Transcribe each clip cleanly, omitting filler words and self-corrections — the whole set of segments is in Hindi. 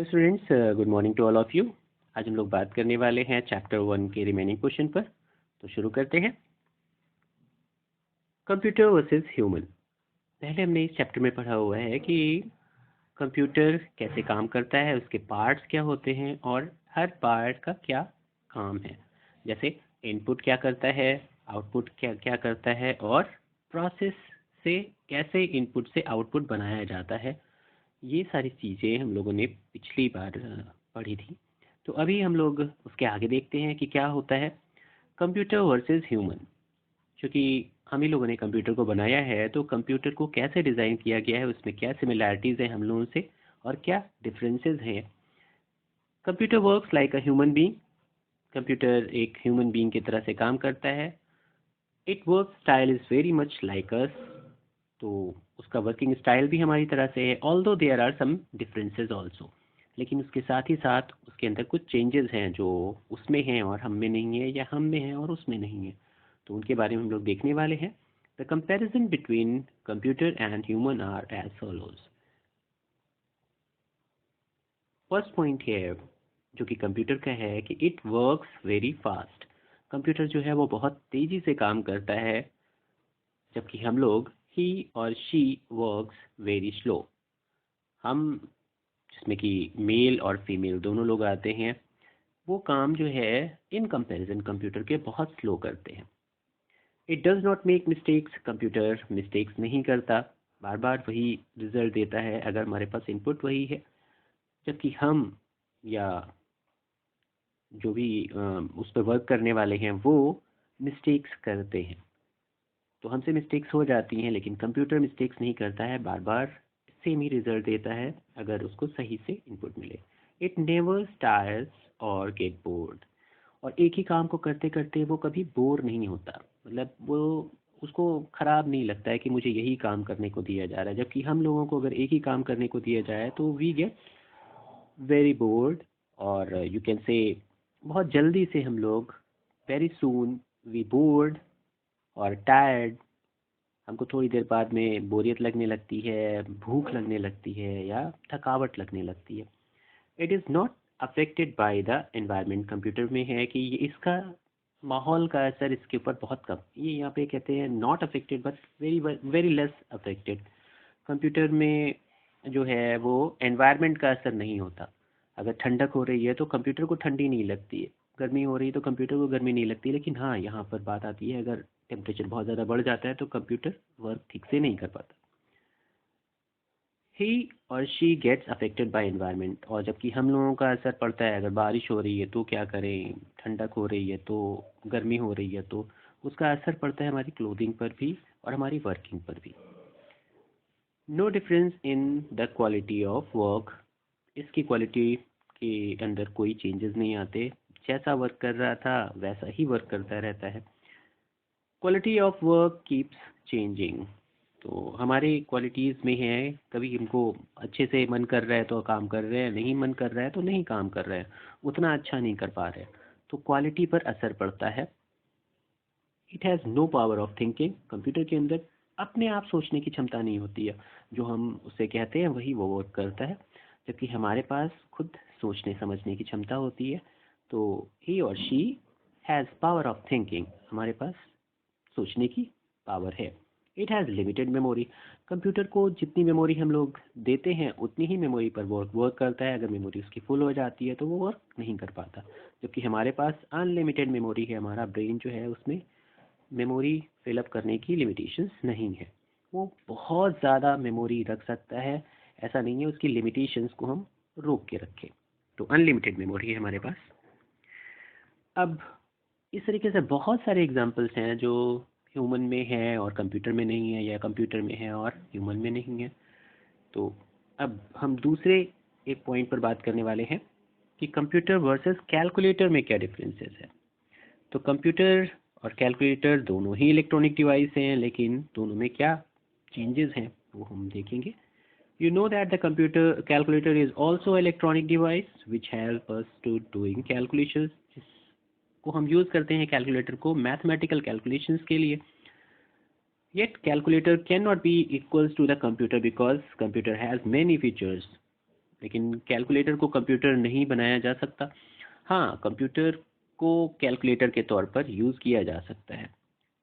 Hello students, good morning to all of you. आज हम लोग बात करने वाले हैं चैप्टर 1 के रिमेनिंग क्वेश्चन पर। तो शुरू करते हैं। Computer versus human. पहले हमने इस चैप्टर में पढ़ा हुआ है कि कंप्यूटर कैसे काम करता है, उसके पार्ट्स क्या होते हैं और हर पार्ट का क्या काम है। जैसे इनपुट क्या करता है, आउटपुट क्या क्या करता है और प्रोसेस से कैसे इनपुट से आउटपुट बनाया जाता है। ये सारी चीज़ें हम लोगों ने पिछली बार पढ़ी थी। तो अभी हम लोग उसके आगे देखते हैं कि क्या होता है कंप्यूटर वर्सेस ह्यूमन। क्योंकि हम ही लोगों ने कंप्यूटर को बनाया है, तो कंप्यूटर को कैसे डिज़ाइन किया गया है, उसमें क्या सिमिलैरिटीज़ हैं हम लोगों से और क्या डिफरेंसेस हैं। Computer works like a human being. Computer एक ह्यूमन बीइंग की तरह से काम करता है। It work style is very much like us. तो उसका वर्किंग स्टाइल भी हमारी तरह से है, although there are some differences also. लेकिन उसके साथ ही साथ उसके अंदर कुछ चेंजेस हैं जो उसमें हैं और हम में नहीं है, या हम में हैं और उसमें नहीं है। तो उनके बारे में हम लोग देखने वाले हैं। The comparison between computer and human are as follows. First point है जो कि कंप्यूटर का है कि it works very fast. Computer जो है वो बहुत तेज़ी से काम करता है, जबकि हम लोग ही और शी वर्क्स वेरी स्लो। हम, जिसमें कि मेल और फीमेल दोनों लोग आते हैं, वो काम जो है इन कंपैरिजन कंप्यूटर के बहुत स्लो करते हैं। It does not make mistakes. Computer mistakes नहीं करता, बार बार वही रिजल्ट देता है अगर हमारे पास इनपुट वही है। जबकि हम या जो भी उस पर वर्क करने वाले हैं वो मिस्टेक्स करते हैं। तो हमसे मिस्टेक्स हो जाती हैं, लेकिन कंप्यूटर मिस्टेक्स नहीं करता है, बार बार सेम ही रिजल्ट देता है अगर उसको सही से इनपुट मिले। इट नेवर टायर्स और गेट बोर्ड। और एक ही काम को करते करते वो कभी बोर नहीं होता, मतलब वो उसको ख़राब नहीं लगता है कि मुझे यही काम करने को दिया जा रहा है। जबकि हम लोगों को अगर एक ही काम करने को दिया जाए तो वी गेट वेरी बोर्ड, और यू कैन से बहुत जल्दी से हम लोग वेरी सून वी बोर्ड और टायर्ड। हमको थोड़ी देर बाद में बोरियत लगने लगती है, भूख लगने लगती है या थकावट लगने लगती है। It is not affected by the environment. Computer में है कि ये इसका माहौल का असर इसके ऊपर बहुत कम, ये यहाँ पे कहते हैं not affected but very very less affected. Computer में जो है वो एनवायरनमेंट का असर नहीं होता। अगर ठंडक हो रही है तो कंप्यूटर को ठंडी नहीं लगती है, गर्मी हो रही है तो कंप्यूटर को गर्मी नहीं लगती। लेकिन हाँ, यहाँ पर बात आती है, अगर टेम्परेचर बहुत ज़्यादा बढ़ जाता है तो कंप्यूटर वर्क ठीक से नहीं कर पाता। ही और she gets affected by environment. और जबकि हम लोगों का असर पड़ता है, अगर बारिश हो रही है तो क्या करें, ठंडक हो रही है तो, गर्मी हो रही है तो, उसका असर पड़ता है हमारी क्लोथिंग पर भी और हमारी वर्किंग पर भी। No difference in the quality of work. इसकी क्वालिटी के अंदर कोई चेंजेस नहीं आते, जैसा वर्क कर रहा था वैसा ही वर्क करता रहता है। Quality of work keeps changing. तो हमारे क्वालिटीज़ में है, कभी हमको अच्छे से मन कर रहा है तो काम कर रहे हैं, नहीं मन कर रहा है तो नहीं काम कर रहे हैं, उतना अच्छा नहीं कर पा रहे हैं। तो क्वालिटी पर असर पड़ता है। It has no power of thinking. Computer के अंदर अपने आप सोचने की क्षमता नहीं होती है, जो हम उसे कहते हैं वही वो वर्क करता है। जबकि हमारे पास खुद सोचने समझने की क्षमता होती है। तो ही और she has power of thinking. हमारे पास सोचने की पावर है। It has limited memory. Computer को जितनी मेमोरी हम लोग देते हैं उतनी ही मेमोरी पर वर्क करता है। अगर मेमोरी उसकी फुल हो जाती है तो वो वर्क नहीं कर पाता। जबकि हमारे पास अनलिमिटेड मेमोरी है। हमारा ब्रेन जो है उसमें मेमोरी फिलअप करने की लिमिटेशंस नहीं है, वो बहुत ज़्यादा मेमोरी रख सकता है। ऐसा नहीं है उसकी लिमिटेशंस को हम रोक के रखें। तो अनलिमिटेड मेमोरी है हमारे पास। अब इस तरीके से बहुत सारे एग्जांपल्स हैं जो ह्यूमन में है और कंप्यूटर में नहीं है, या कंप्यूटर में है और ह्यूमन में नहीं है। तो अब हम दूसरे एक पॉइंट पर बात करने वाले हैं कि कंप्यूटर वर्सेस कैलकुलेटर में क्या डिफरेंसेस है। तो कंप्यूटर और कैलकुलेटर दोनों ही इलेक्ट्रॉनिक डिवाइस हैं, लेकिन दोनों में क्या चेंजेस हैं वो हम देखेंगे। You know that the computer calculator is also electronic device which help us to doing calculations। जिसको हम यूज़ करते हैं कैलकुलेटर को मैथमेटिकल कैलकुलेशंस के लिए। Yet calculator cannot be equals to the computer because computer has many features। लेकिन कैलकुलेटर को कंप्यूटर नहीं बनाया जा सकता। हाँ, कंप्यूटर को कैलकुलेटर के तौर पर यूज़ किया जा सकता है।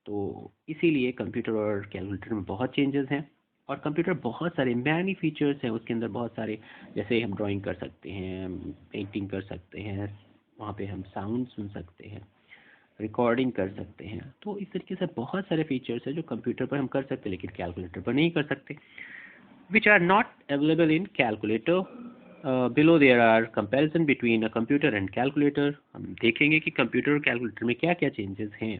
तो इसीलिए कंप्यूटर और कैलकुलेटर में बहुत चेंजेस हैं। और कंप्यूटर बहुत सारे मैनी फीचर्स हैं उसके अंदर, बहुत सारे, जैसे हम ड्राइंग कर सकते हैं, पेंटिंग कर सकते हैं, वहाँ पे हम साउंड सुन सकते हैं, रिकॉर्डिंग कर सकते हैं। तो इस तरीके से बहुत सारे फीचर्स हैं जो कंप्यूटर पर हम कर सकते हैं लेकिन कैलकुलेटर पर नहीं कर सकते, which are not available in calculator. Below there are comparison between a computer and calculator. हम देखेंगे कि कंप्यूटर और कैलकुलेटर में क्या क्या चेंजेस हैं।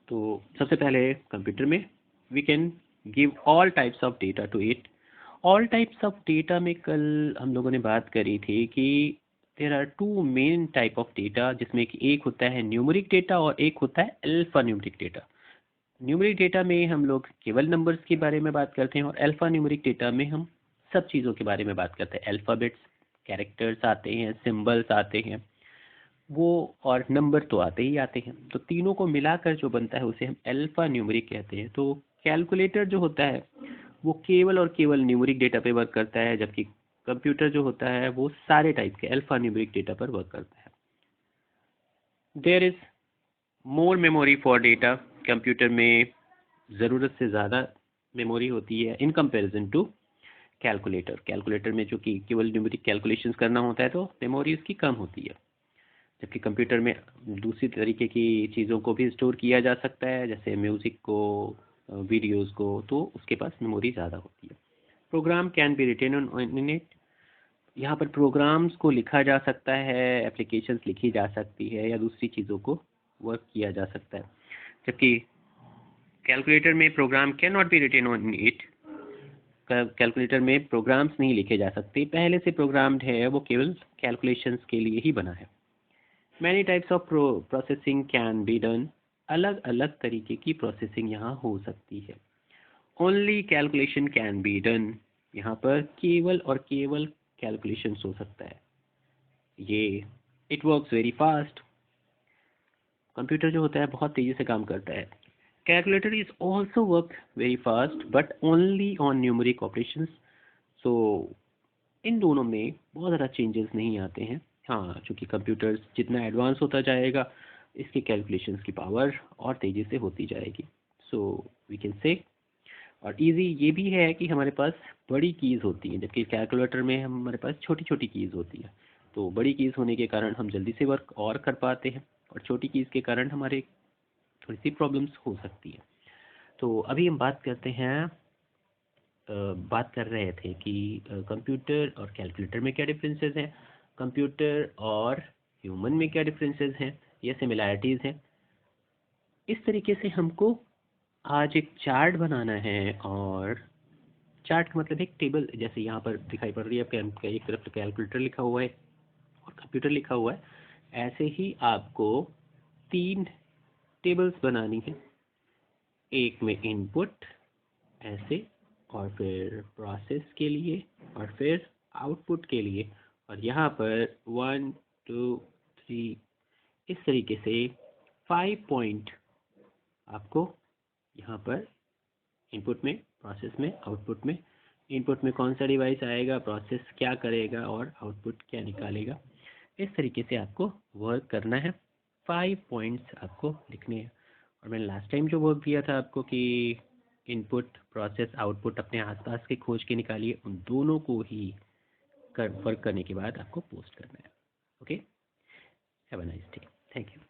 तो सबसे पहले कंप्यूटर में we can give all types of data to it. All types of data में कल हम लोगों ने बात करी थी कि there are two main type of data, जिसमें कि एक होता है न्यूमेरिक डेटा और एक होता है alpha numeric data. Numeric data में हम लोग केवल नंबर्स के बारे में बात करते हैं और अल्फा न्यूमेरिक डेटा में हम सब चीज़ों के बारे में बात करते हैं। अल्फ़ाबेट्स, कैरेक्टर्स आते हैं, सिंबल्स आते हैं, वो और नंबर तो आते ही आते हैं। तो तीनों को मिलाकर जो बनता है उसे हम अल्फा न्यूमेरिक कहते हैं। तो कैलकुलेटर जो होता है वो केवल और केवल न्यूमेरिक डेटा पे वर्क करता है, जबकि कंप्यूटर जो होता है वो सारे टाइप के अल्फा न्यूमेरिक डेटा पर वर्क करता है। There is more memory for data. Computer में ज़रूरत से ज़्यादा मेमोरी होती है in comparison to calculator. Calculator में जो कि केवल न्यूमेरिक कैलकुलेशंस करना होता है तो मेमोरी उसकी कम होती है, जबकि कंप्यूटर में दूसरी तरीके की चीज़ों को भी स्टोर किया जा सकता है, जैसे म्यूज़िक को, वीडियोज़ को, तो उसके पास मेमोरी ज़्यादा होती है। Program can be written on in it. यहाँ पर प्रोग्राम्स को लिखा जा सकता है, एप्लीकेशंस लिखी जा सकती है या दूसरी चीज़ों को वर्क किया जा सकता है, जबकि कैलकुलेटर में program can not be written on it. Calculator में प्रोग्राम्स नहीं लिखे जा सकते, पहले से प्रोग्राम्ड है, वो केवल कैलकुलेशंस के लिए ही बना है। Many types of processing can be done. अलग अलग तरीके की प्रोसेसिंग यहाँ हो सकती है। Only calculation can be done. यहाँ पर केवल और केवल कैलकुलेशन हो सकता है। ये it works very fast. Computer जो होता है बहुत तेज़ी से काम करता है। Calculator is also work very fast but only on numeric operations. So इन दोनों में बहुत ज़्यादा चेंजेस नहीं आते हैं। हाँ, चूँकि कंप्यूटर्स जितना एडवांस होता जाएगा इसकी कैलकुलेशंस की पावर और तेज़ी से होती जाएगी। सो वी कैन से, और इजी ये भी है कि हमारे पास बड़ी कीज़ होती हैं, जबकि कैलकुलेटर में हमारे पास छोटी छोटी कीज़ होती है। तो बड़ी कीज़ होने के कारण हम जल्दी से वर्क और कर पाते हैं, और छोटी कीज़ के कारण हमारे थोड़ी सी प्रॉब्लम्स हो सकती है। तो अभी हम बात कर रहे थे कि कंप्यूटर और कैलकुलेटर में क्या डिफरेंसेस हैं, कंप्यूटर और ह्यूमन में क्या डिफरेंसेस हैं या सिमिलैरिटीज़ हैं। इस तरीके से हमको आज एक चार्ट बनाना है, और चार्ट का मतलब एक टेबल, जैसे यहाँ पर दिखाई पड़ रही है आपके, एक तरफ तो कैलकुलेटर लिखा हुआ है और कंप्यूटर लिखा हुआ है। ऐसे ही आपको 3 टेबल्स बनानी है, एक में इनपुट ऐसे, और फिर प्रोसेस के लिए, और फिर आउटपुट के लिए, और यहाँ पर 1 2 3 इस तरीके से 5 पॉइंट आपको यहाँ पर इनपुट में, प्रोसेस में, आउटपुट में। इनपुट में कौन सा डिवाइस आएगा, प्रोसेस क्या करेगा और आउटपुट क्या निकालेगा, इस तरीके से आपको वर्क करना है। 5 पॉइंट्स आपको लिखने हैं। और मैंने लास्ट टाइम जो वर्क दिया था आपको कि इनपुट, प्रोसेस, आउटपुट अपने आसपास के खोज के निकालिए, उन दोनों को ही वर्क करने के बाद आपको पोस्ट करना है। Okay, have a nice day, thank you.